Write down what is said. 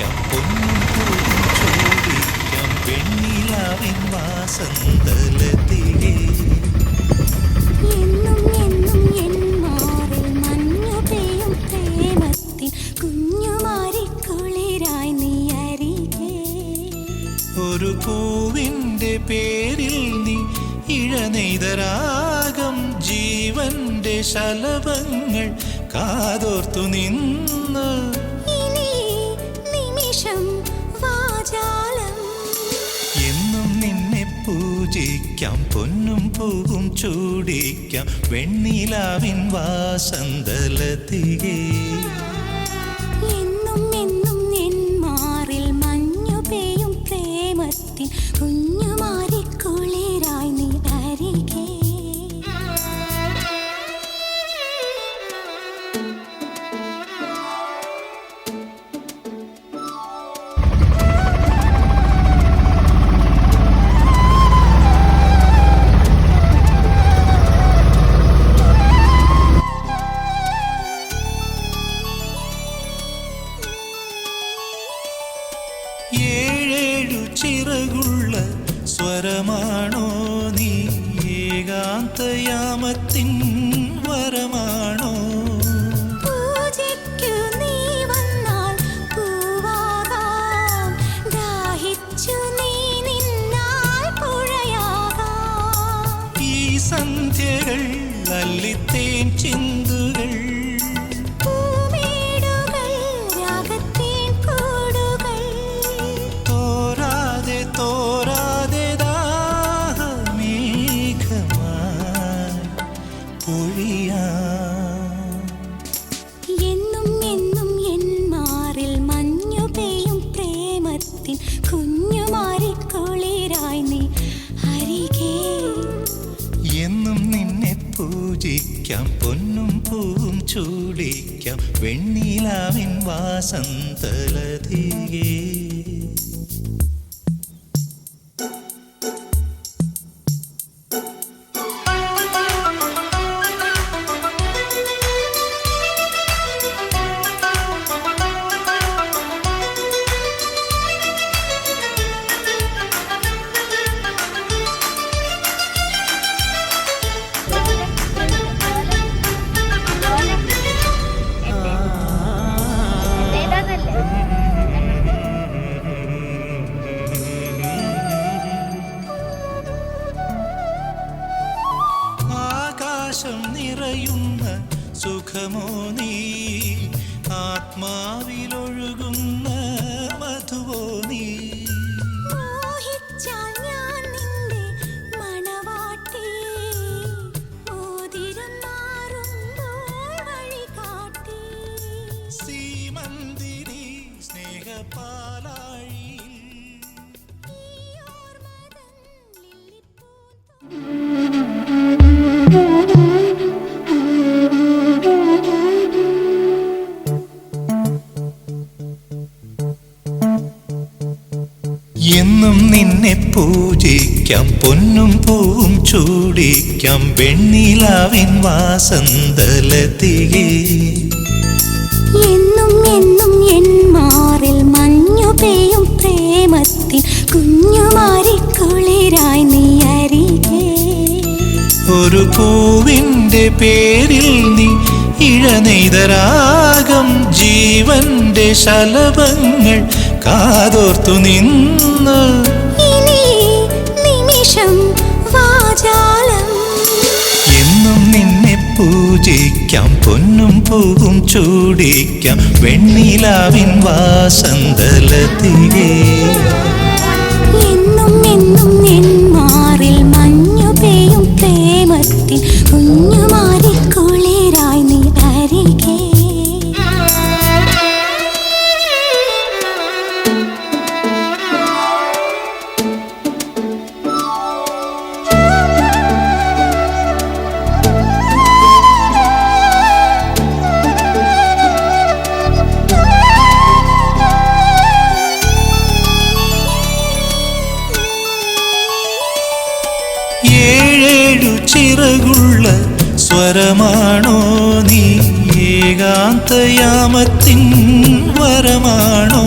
ചൂടിക്കാം പൊന്നും പൂവും ചൂടിക്കാം വെണ്ണിലാവിൻ വാസന്തലതികേ എന്നും എന്നും എൻ മാറിൽ മഞ്ഞു പെയ്യും പ്രേമത്തിൻ കുഞ്ഞുമാരിക്കുളിരായി നീ അരികെ ഒരു പൂവിൻ്റെ പേരിൽ നീ ഇഴനെയ്തരാഗം ജീവന്റെ ശലഭങ്ങൾ കാതോർത്തു നിന്ന് ഇനി നിമിഷം വാചാലം എന്നും നിന്നെ പൂജിക്കാം പൊന്നും പൂവും ചൂടിക്കാം വെണ്ണിലാവിൻ വാസന്തലതികേ എന്നും എന്നും എൻ മാറിൽ മഞ്ഞു പെയ്യും പ്രേമത്തിൻ കുഞ്ഞുമാരിക്കുളിരായി നീ അരികെ ഏഴേഴു ചിറകുള്ള സ്വരമാണോ നീ ഏകാന്തയാമത്തിൻ വരമാണോ പൂജയ്ക്കു നീ വന്നാൽ പൂവാകാം ദാഹിച്ചു നീ നിന്നാൽ പുഴയാകാം ഈ സന്ധ്യകൾ അല്ലിത്തേൻ ചിന്തുകൾ പൂമേടുകൾ രാഗത്തിൻ കൂടുകൾ തോരാതെ തോരാതെ ദാഹമേഘമായി പൊഴിയാം എന്നും എന്നും എൻ മാറിൽ മഞ്ഞു പെയ്യും പ്രേമത്തിൻ കുഞ്ഞുമാരിക്കുളിരായി നീ അരികെ എന്നും നിന്നെ പൂജിക്കാം പൊന്നും പൂവും ചൂടിക്കാം വെണ്ണിലാവിൻ വാസന്തലതികേ ആകാശം നിറയുന്ന സുഖമോ നീ ആത്മാവിലൊഴുകുന്ന മധുവോ നീ മോഹിച്ചാൽ ഞാൻ നിന്റെ മണവാട്ടി മോതിരം മാറുമ്പോൾ വഴികാട്ടി സീമന്തിരി സ്നേഹപാലാഴിയിൽ ഈ ഓർമ്മതൻ ലില്ലിപ്പൂന്തോ എന്നും നിന്നെ പൂജിക്കാം പൊന്നും പൂവും ചൂടിക്കാം വെണ്ണിലാവിൻ വാസന്തലതികേ എന്നും എന്നും എൻ മാറിൽ മഞ്ഞു പെയ്യും പ്രേമത്തിൻ കുഞ്ഞുമാരിക്കുളിരായി നീ അരികെ ഒരു പൂവിൻ്റെ പേരിൽ നീ ഇഴനെയ്തരാഗം ജീവന്റെ ശലഭങ്ങൾ കാതോർത്തു നിന്ന് ഇനി നിമിഷം വാചാലം എന്നും നിന്നെ പൂജിക്കാം പൊന്നും പൂവും ചൂടിക്കാം വെണ്ണിലാവിൻ വാസന്തലതികേ എന്നും എന്നും എൻ മാറിൽ മഞ്ഞു പെയ്യും പ്രേമത്തിൻ കുഞ്ഞുമാരിക്കുളിരായി നീ അരികെ ഏഴേഴു ചിറകുള്ള സ്വരമാണോ നീ ഏകാന്തയാമത്തിൻ വരമാണോ